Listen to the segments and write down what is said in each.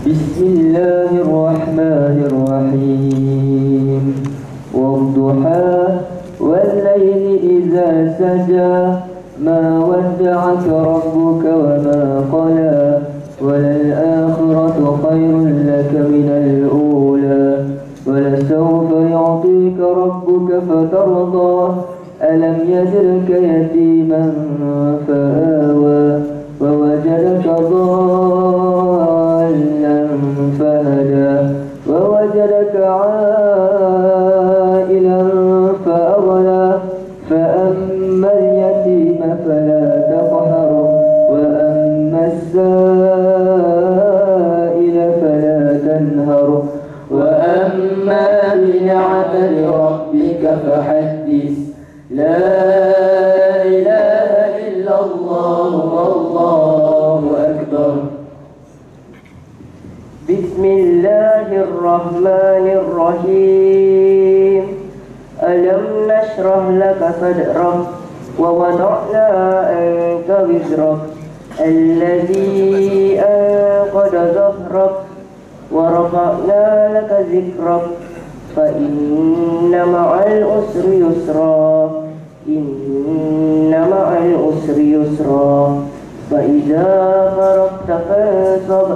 بسم الله الرحمن الرحيم والضحى والليل إذا سجى ما ودعك ربك وما قلى وللآخرة خير لك من الأولى ولسوف يعطيك ربك فترضى ألم يجدك يتيما فآوى ووجدك ضالا فهدى ووجدك عائلا فأغنى فأما اليتيم فلا تقهر وأما السائل فلا تنهر وأما بنعمة ربك فحدث لا إله إلا الله والله أكبر. بسم الله الرحمن الرحيم ألم نشرح لك صدرك ووضعنا عنك وزرك الذي أنقض ظهرك ورفعنا لك ذكرك فإن مع العسر يسرا إن مع العسر يسرا فإذا فرغت فانصب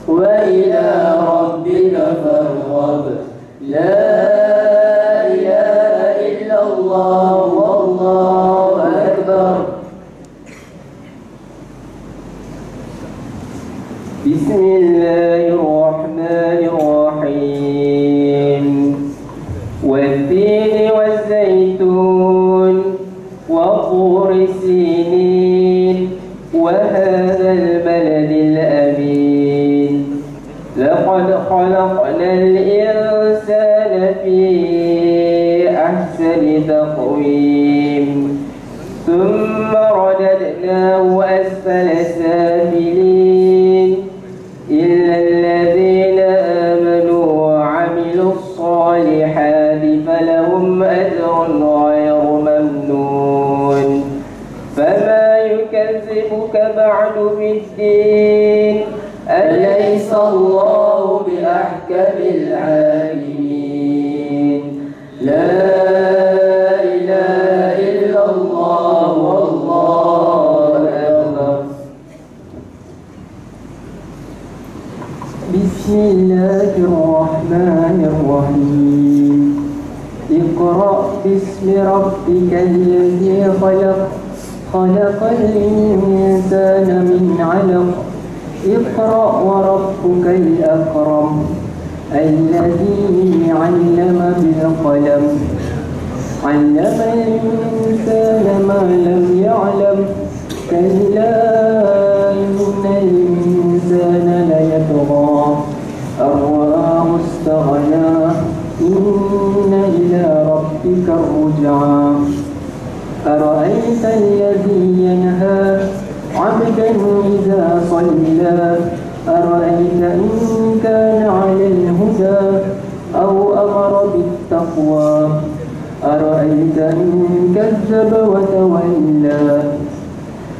وإلى ربك فارغب لا إله إلا الله والله أكبر. بسم الله الرحمن الرحيم والتين والزيتون وطور سينين وهذا البلد الأمين لقد خلقنا الإنسان في أحسن تقويم ثم رددناه أسفل سافلين إلا الذين آمنوا وعملوا الصالحات فلهم أجر غير ممنون فما يكذبك بعد بالدين أليس الله بأحكم الحاكمين لا إله إلا الله والله أكبر. بسم الله الرحمن الرحيم اقرأ باسم ربك الذي خلق خلق الإنسان من علق اقرأ وربك الأكرم الذي علم بالقلم علم الإنسان ما لم يعلم كلا إن الإنسان ليطغى أن رآه استغنى إن إلى ربك الرجعى أرأيت الذي ينهى عبدا إذا صلى أرأيت إن كان على الهدى أو أمر بالتقوى أرأيت إن كذب وتولى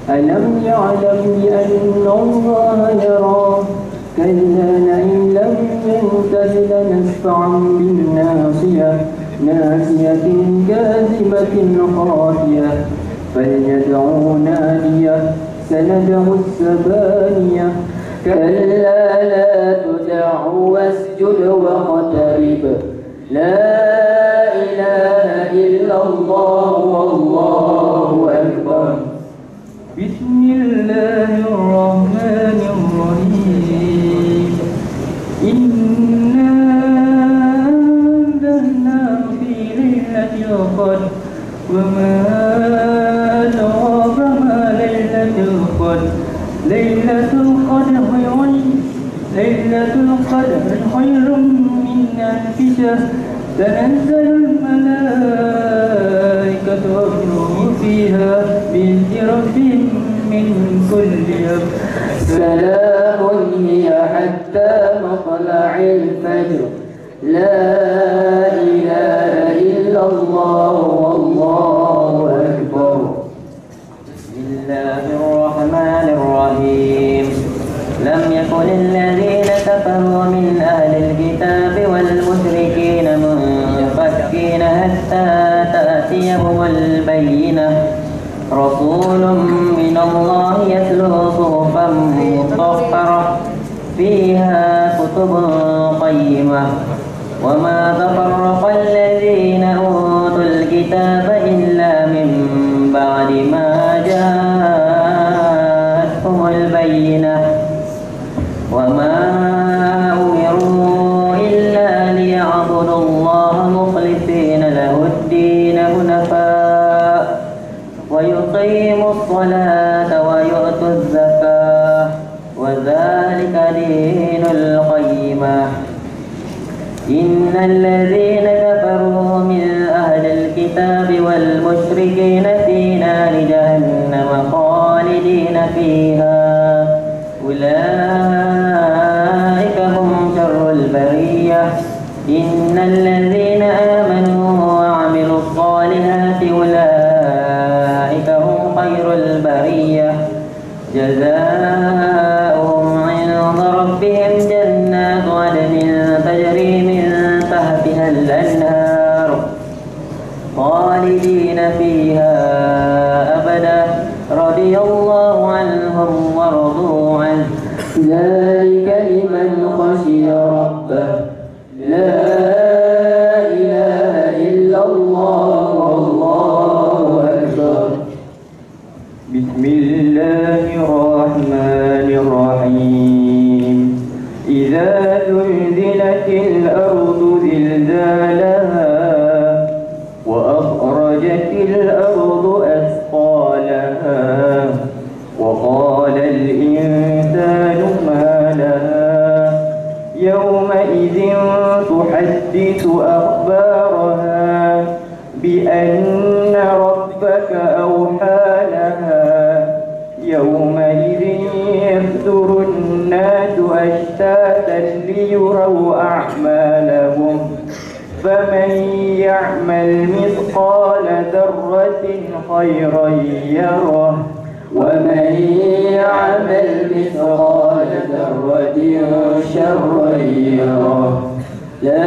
ألم يعلم بأن الله يرى كلا لئن لم ينته لنسفعا بالناصية ناسية كاذبة خاطئة فليدعو نادية سندعو الزبانية كلا لا تدع واسجد واقترب لا إله إلا الله والله أكبر. بسم الله الرحمن الرحيم إنا أنزلناه في ليلة القدر وما أدراك ما ليلة القدر ليلة القدر خير من ألف شهر تنزل الملائكة والروح فيها بإذن ربهم من كل أمر سلام هي حتى مطلع الفجر لا إله إلا الله والله أكبر. بسم الله الرحمن الرحيم لم يكن الذين كفروا رسول من الله يتلو صحفا مطهرة فيها كتب قيمة وما تفرق الذين أوتوا الكتاب إلا من بعد ما جاءتهم البينة وما أمروا إلا ليعبدوا الله مخلصين له الدين حنفاء ويقيموا الصلاة ويؤتوا الزكاة وذلك دين القيمة إن الذين كفروا من أهل الكتاب والمشركين في نار جهنم خالدين فيها أولئك هم شر البرية إن الذين آمنوا وعملوا الصالحات أولئك هم خير البرية جزاؤهم عند ربهم جنات عدن تجري من تحتها الأنهار خالدين فيها أبدا رضي الله عنهم ورضوا عنه ذلك لمن خشي ربه لا إله إلا الله والله أكبر بسم الله الرحمن الرحيم إذا زلزلت الأرض زلزالها وأخرجت الأرض أثقالها وقال الإنسان ما لها يومئذ تحدث أخبارها بأن ربك أوحى لها يومئذ يصدر الناس أشتاتا ليروا أعمالهم فمن يعمل مثقال ذرة خيرا يره ومن يعمل مثقال ذرة شرا يره لا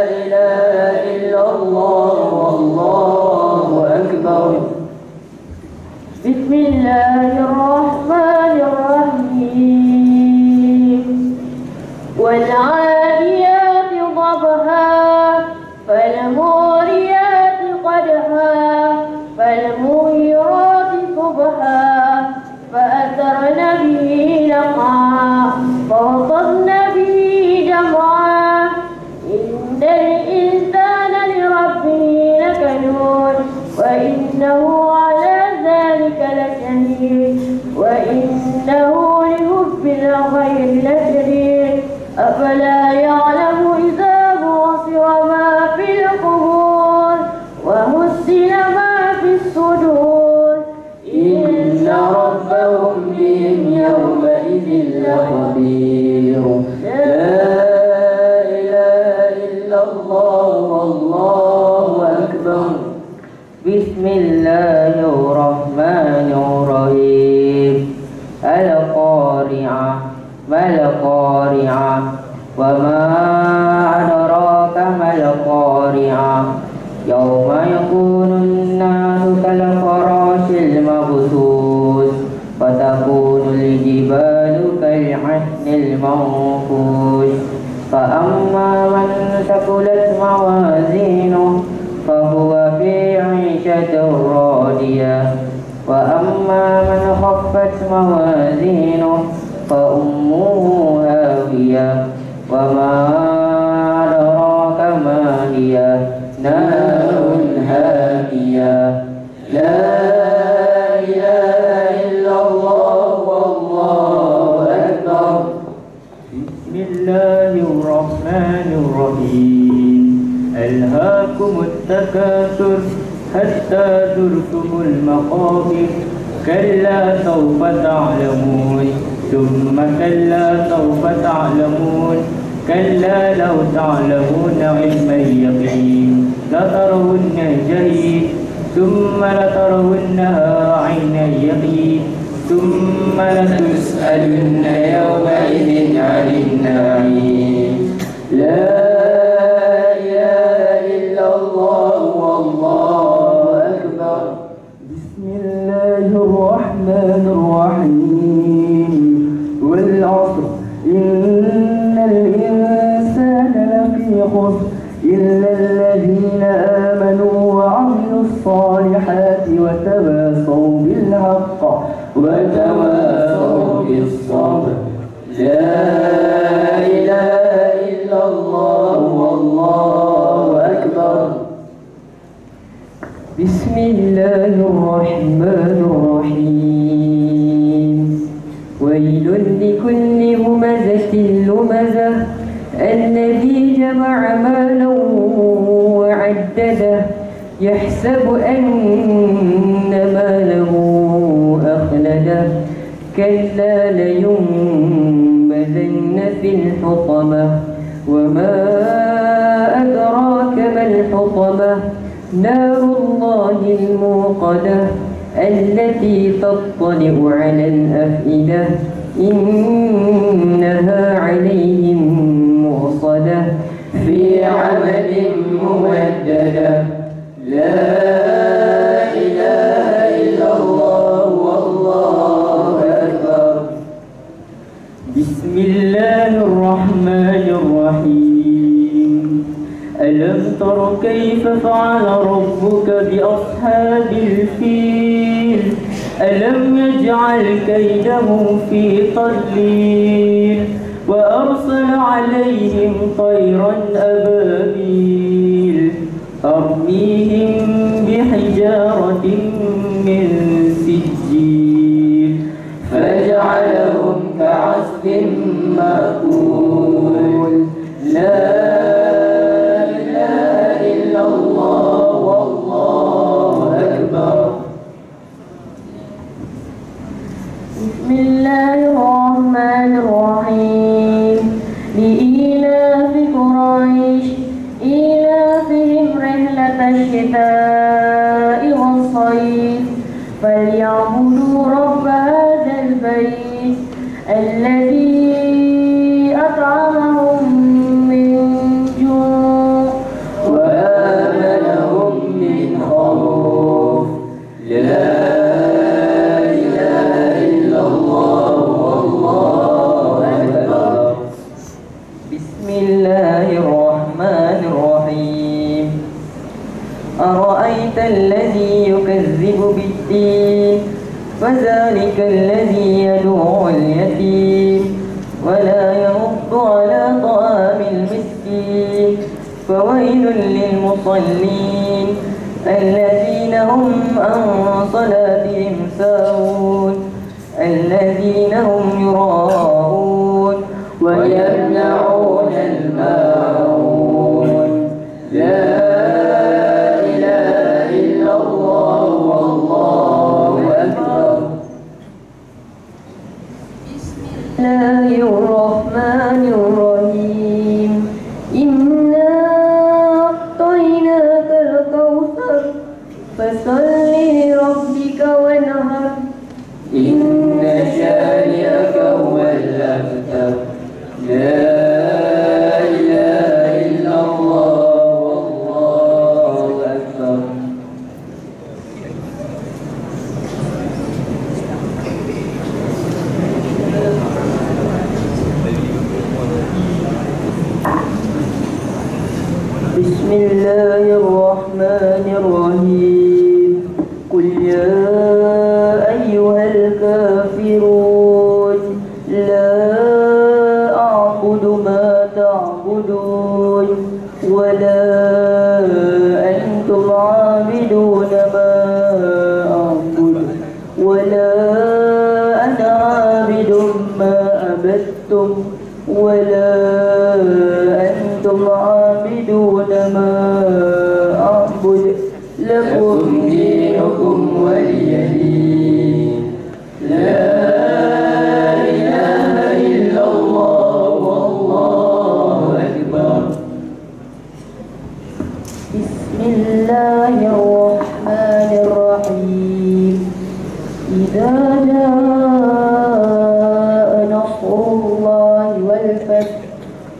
إله إلا الله والله أكبر بسم الله الرحمن الرحيم والعاديات ضبحا فالموريات قدحا فالمغيرات صبحا فأثرن به نقعا فوسطن به جمعا إن الإنسان لربه لكنود وإنه على ذلك لشهيد وإنه لحب الخير لشديد أفلا يعلم إذا بصر ما في القبور وحصل ما في الصدور إن ربهم بهم يومئذ لخبير لا إله إلا الله والله أكبر بسم الله الرحمن الرحيم القارعة ما القارعة وما أدراك ما القارعة يوم يكون الناس كالفراش المبثوث وتكون الجبال كالعهن المنفوش فأما من ثقلت موازينه فهو في عيشة راضية وأما من خفت موازينه فأمه هاوية وما أدراك ما هي نار هامية لا إله إلا الله والله أكبر بسم الله الرحمن الرحيم ألهاكم التكاثر حتى زرتم المقابر كلا سوف تعلمون ثم كلا سوف تعلمون كلا لو تعلمون علم اليقين لترون الجحيم ثم لترونها عين اليقين ثم لتسألن يومئذ عن النعيم لا إله إلا الله والله أكبر بسم الله الرحيم والعصر إن الإنسان لفي خسر إلا الذين آمنوا وعملوا الصالحات وتواصوا بالحق وتواصوا بالصبر. لا إله إلا الله والله أكبر. بسم الله الرحمن الرحيم. ويل لكل همزة لمزة الذي جمع مالا وعدده يحسب أن ماله أخلده كلا لينبذن في الحطمة وما أدراك ما الحطمة نار الله الموقدة التي تطلع على الأفئدة إنها عليهم مؤصدة في عمد ممددة. لا إله إلا الله والله أكبر. بسم الله الرحمن الرحيم. ألم تر كيف فعل ربك بأصحاب الفيل ألم يجعل كيدهم في تضليل وأرسل عليهم طيرا أبابيل ترميهم بحجارة من سجيل فجعلهم كعصف مأكول. لا إله إلا الله والله أكبر. بسم الله الرحمن الرحيم. لإيلاف قريش إيلافهم رحلة الشتاء والصيف فليعبدوا رب هذا البيت الذي أطعمهم من جوع وآمنهم من خوف. لا أرأيت الذي يكذب بالدين فذلك الذي يدعو اليتيم ولا يرد على طعام المسكين فويل للمصلين الذين هم عن صلاتهم ساهون الذين هم يراءون ويمنعون الماعون. لا الله الرحمن الرحيم. إنا أعطيناك الكوثر فصل لربك وانحر إن شانئك هو الأبتر. لا إله إلا الله والله أكبر. بسم الله الرحمن الرحيم. قل يا أيها الكافرون لا أعبد ما تعبدون ولا أنتم عابدون ما أعبد ولا أنا عابد ما عبدتم ولا أنتم عابدون ما أعبد لكم دينكم ولي دين. لا إله إلا الله والله أكبر. بسم الله الرحمن الرحيم. إذا جاء نصر الله والفتح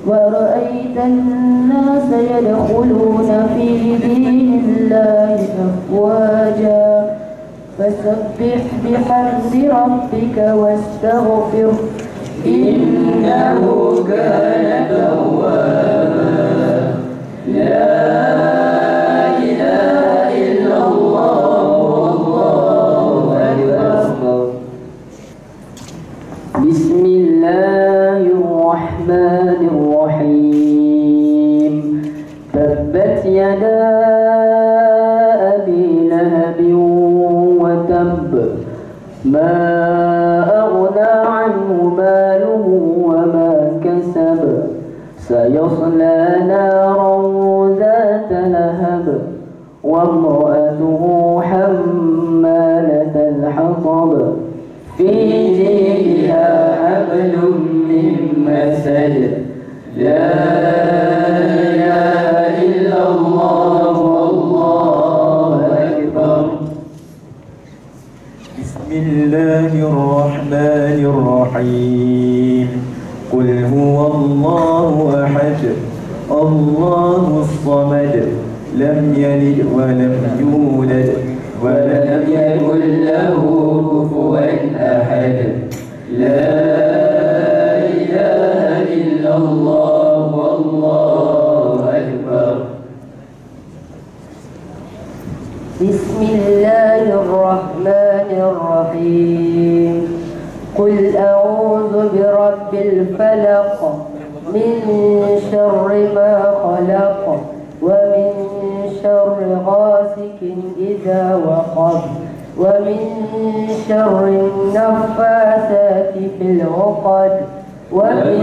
ورأيت الناس يدخلون في دين الله أفواجا فسبح بحمد ربك واستغفره إنه كان توابا لا إله إلا الله والله أكبر بسم الله الرحمن الرحيم تبت يدا أبي لهب وتب ما أغنى عنه ماله وما كسب سيصلى نارا ذات لهب وامرأته حمالة الحطب في جيدها حبل من مسد لا إله إلا الله والله أكبر بسم الله الرحمن الرحيم قل هو الله أحد الله الصمد لم يلد ولم يولد ولم يكن له كفوا أحد لا إله إلا الله والله أكبر بسم الله الرحمن الرحيم قل أعوذ برب الفلق من شر ما خلق ومن شر غاسق إذا وقب ومن شر النفاثات في العقد ومن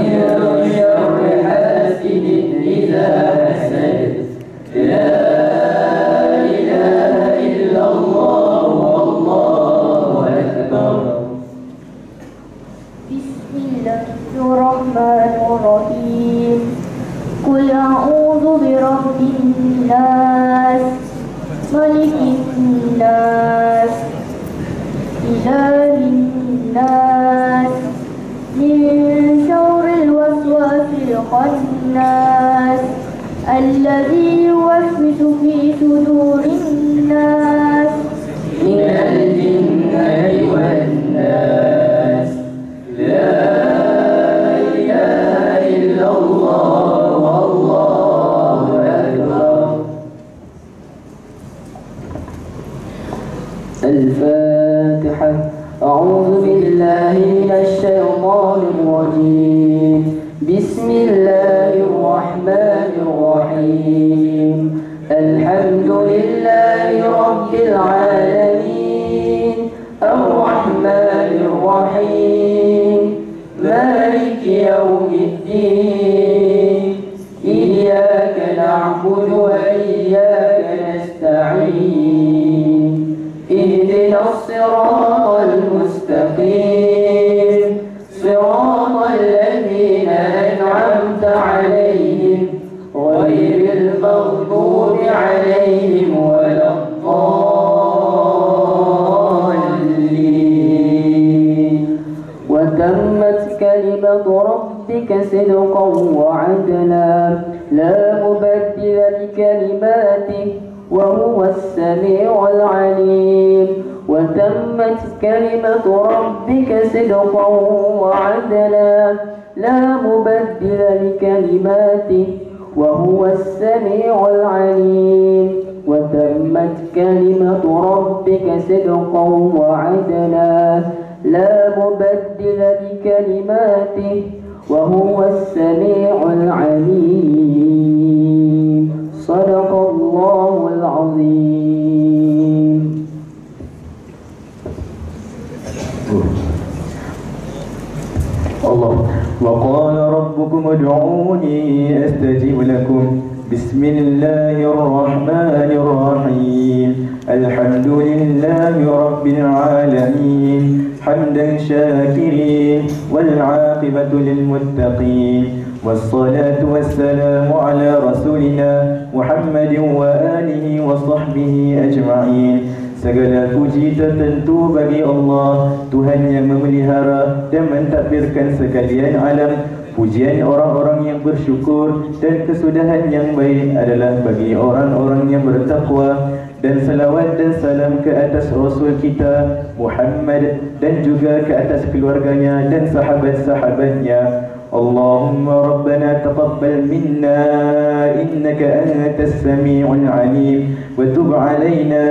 شر حاسد إذا حسد لا إله إلا الله والله أكبر بسم الله الرحمن الرحيم قل أعوذ برب الناس ملك الناس إله الناس من شر الوسواس الخناس الذي يوسوس في صدور الناس من الجنة والناس لا إله إلا الله والله أكبر الفاتحة أعوذ بالله من الشيطان الرجيم بسم الله الرحمن الرحيم الحمد لله رب العالمين الرحمن الرحيم مالك يوم الدين إياك نعبد وإياك نستعين اهدنا الصراط المستقيم صراط الذين أنعمت عليهم غير المغضوب عليهم ولا الضالين وتمت كلمة ربك صدقا وعدلا لا مبدل لكلماته وهو السميع العليم وتمت كلمة ربك صدقا وعدلا لا مبدل لكلماته وهو السميع العليم وتمت كلمة ربك صدقا وعدلا لا مبدل لكلماته وهو السميع العليم صدق الله العظيم. الله وقال ربكم ادعوني أستجب لكم بسم الله الرحمن الرحيم الحمد لله رب العالمين حمدا شاكرين والعاقبة للمتقين والصلاة والسلام على رسولنا محمد وآله وصحبه أجمعين. Segala puji tertentu bagi Allah, Tuhan yang memelihara dan mentadbirkan sekalian alam. Pujian orang-orang yang bersyukur dan kesudahan yang baik adalah bagi orang-orang yang bertakwa. dan salawat dan salam ke atas Rasul kita Muhammad dan juga ke atas keluarganya dan sahabat-sahabatnya. اللهم ربنا تقبل منا إنك أنت السميع العليم وتب علينا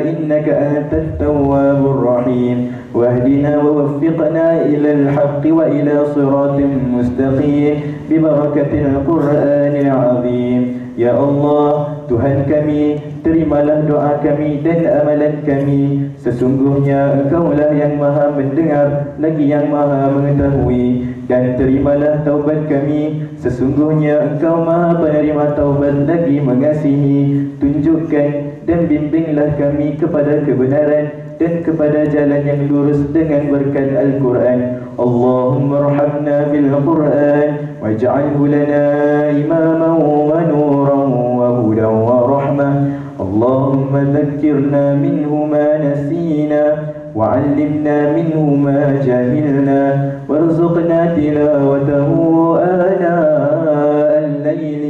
إنك أنت التواب الرحيم واهدنا ووفقنا إلى الحق وإلى صراط مستقيم ببركة القرآن العظيم. Ya Allah, Tuhan kami, terimalah doa kami dan amalan kami. Sesungguhnya Engkaulah yang maha mendengar lagi yang maha mengetahui. Dan terimalah taubat kami, sesungguhnya Engkau maha penerima taubat lagi mengasihi. Tunjukkan dan bimbinglah kami kepada kebenaran dan kepada jalan yang lurus dengan berkat Al-Quran. Allahumma arhamna bil Quran waj'alhu lana imaman wa nuran wa hudan wa rahmah. Allahumma dhakkirna minhu ma nasina وعلمنا منه ما جهلنا وارزقنا تلاوته آناء الليل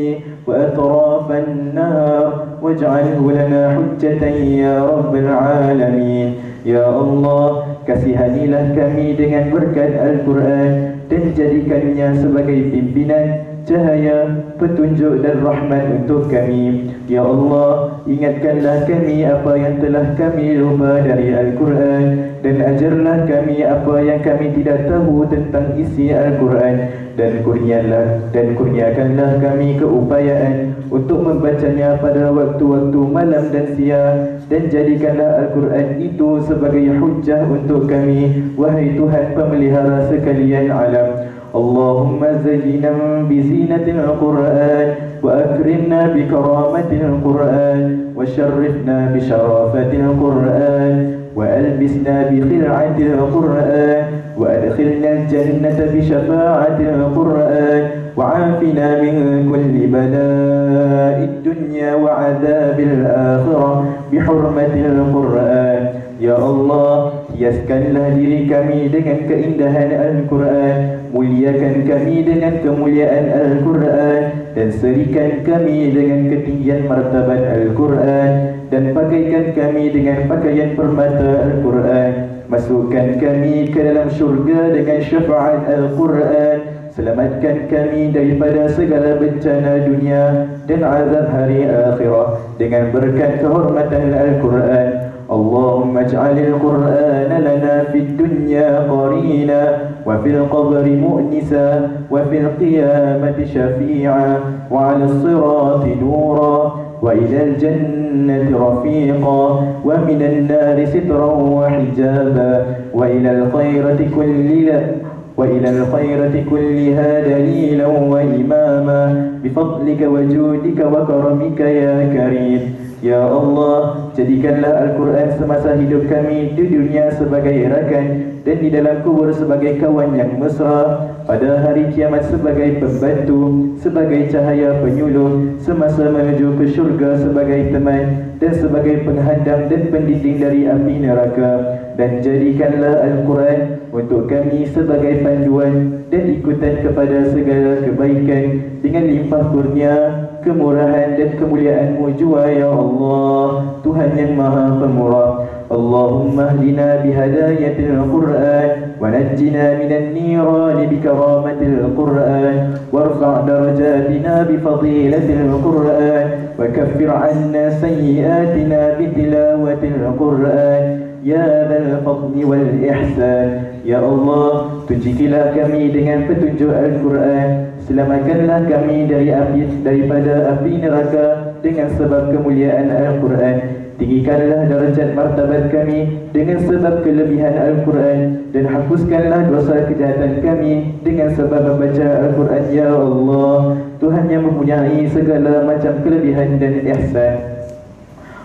وأطراف النهار واجعله لنا حجة يا رب العالمين. Ya Allah, kasihanilah kami dengan berkat Al-Quran dan jadikannya sebagai pimpinan, cahaya, petunjuk dan rahmat untuk kami. Ya Allah, ingatkanlah kami apa yang telah kami lupa dari Al-Quran dan ajarlah kami apa yang kami tidak tahu tentang isi Al-Quran dan kurniakanlah kami keupayaan untuk membacanya pada waktu-waktu malam dan siang dan jadikanlah Al-Quran itu sebagai hujjah untuk kami, wahai Tuhan pemelihara sekalian alam. Allahumma zayyinna bizinatil Qur'an wa akrimna bikaramati Qur'an wa syarrifna bisyarafatil Qur'an wa albisna bikhil'atil Qur'an wa adkhilna al-jannata bisyafa'atil Qur'an wa afina min kulli bala'id dunya wa 'adzabil akhirah bihurmatil Qur'an. Ya Allah, hiaskanlah diri kami dengan keindahan Al-Quran, muliakan kami dengan kemuliaan Al-Quran dan serikan kami dengan ketinggian martabat Al-Quran dan pakaikan kami dengan pakaian permata Al-Quran. Masukkan kami ke dalam syurga dengan syafaat Al-Quran. Selamatkan kami daripada segala bencana dunia dan azab hari akhirah dengan berkat kehormatan Al-Quran. اللهم اجعل القرآن لنا في الدنيا قرينا وفي القبر مؤنسا وفي القيامة شفيعا وعلى الصراط نورا وإلى الجنة رفيقا ومن النار سترا وحجابا وإلى الخيرة كلها دليلا وإماما بفضلك وجودك وكرمك يا كريم. Ya Allah, jadikanlah Al-Quran semasa hidup kami di dunia sebagai rakan dan di dalam kubur sebagai kawan yang mesra, pada hari kiamat sebagai pembantu, sebagai cahaya penyuluh, semasa menuju ke syurga sebagai teman dan sebagai penghadang dan pendinding dari api neraka. Dan jadikanlah Al-Quran untuk kami sebagai panduan dan ikutan kepada segala kebaikan dengan limpah kurnia, kemurahan dan kemuliaan-Mu jua ya Allah, Tuhan yang Maha Pemurah. Allahumma hdina bihidayatil Qur'an wa najjina minan nirani bikaramatil Qur'an warfa' darajatina bifadilatil Qur'an wa kaffir 'anna sayyi'atina bitilawatil Qur'an ya dzal fadli wal ihsan. Ya Allah, tunjukilah kami dengan petunjuk Al-Quran. Selamatkanlah kami daripada api neraka dengan sebab kemuliaan Al-Quran. Tinggikanlah darjat martabat kami dengan sebab kelebihan Al-Quran dan hapuskanlah dosa kejahatan kami dengan sebab membaca Al-Quran. Ya Allah, Tuhan yang mempunyai segala macam kelebihan dan ihsan.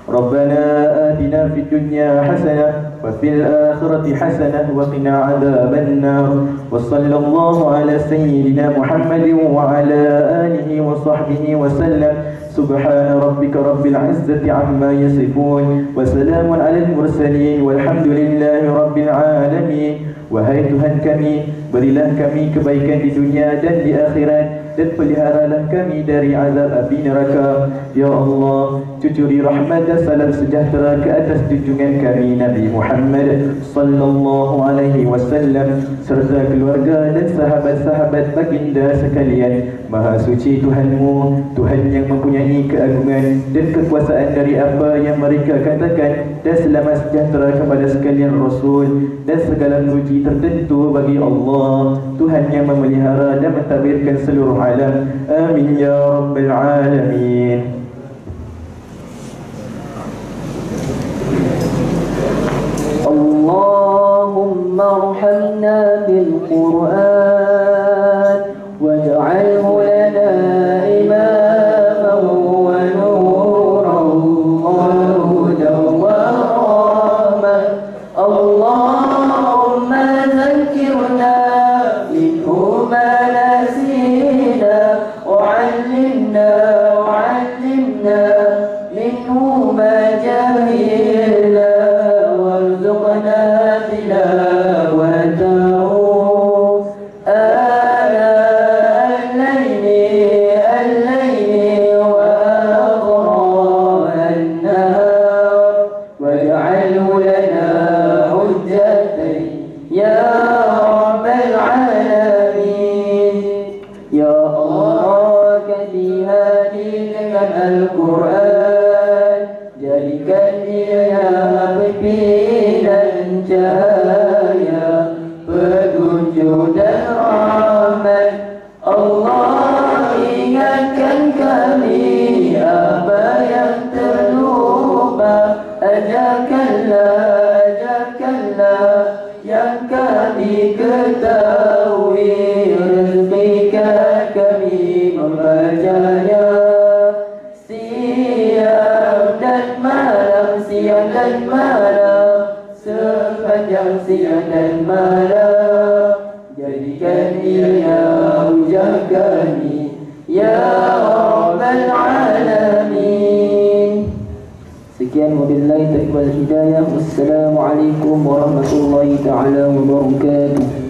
ربنا آتنا في الدنيا حسنة وفي الآخرة حسنة وقنا عذاب النار وصلى الله على سيدنا محمد وعلى آله وصحبه وسلم. سبحان ربك رب العزة عما يصفون وسلام على المرسلين والحمد لله رب العالمين. Wahai Tuhan kami, berilah kami kebaikan di dunia dan di akhirat. dan peliharalah kami dari azab api neraka. Ya Allah, cucuri rahmat dan salam sejahtera ke atas junjungan kami Nabi Muhammad sallallahu alaihi wasallam serta keluarga dan sahabat-sahabat baginda sekalian. Maha suci Tuhanmu, Tuhan yang mempunyai keagungan dan kekuasaan dari apa yang mereka katakan, dan selamat sejahtera kepada sekalian Rasul dan segala puji tertentu bagi Allah, Tuhan yang memelihara dan mentadbirkan seluruh alam. Amin ya rabbal alamin. Allahumma arhamna bil Qur'an waj'alhu lana imaman wa nuran wa hudan wa rahmah. Allahumma zakkirna minhu ma nasina wa'allimna minhu ma jahilna warzuqna tilawatahu ana al-layli wa atraf an-nahar waj'alhu lana hujjatan ya rabbal alamin. Ya Allah, kasihani dengan Al-Quran, jadikan dia pimpinan cahaya, petunjuk dan rahmat. Allah, ingatkan kami apa yang terlupa, ajarkanlah yang kami ketahui, rezekikan kami membacanya siang dan malam, sepanjang siang dan malam. Jadikan dia hujah kami ya rabbal alamin. Sekian, wabillahi taufiq wal hidayah. Wassalamualaikum warahmatullahi taala wabarakatuh.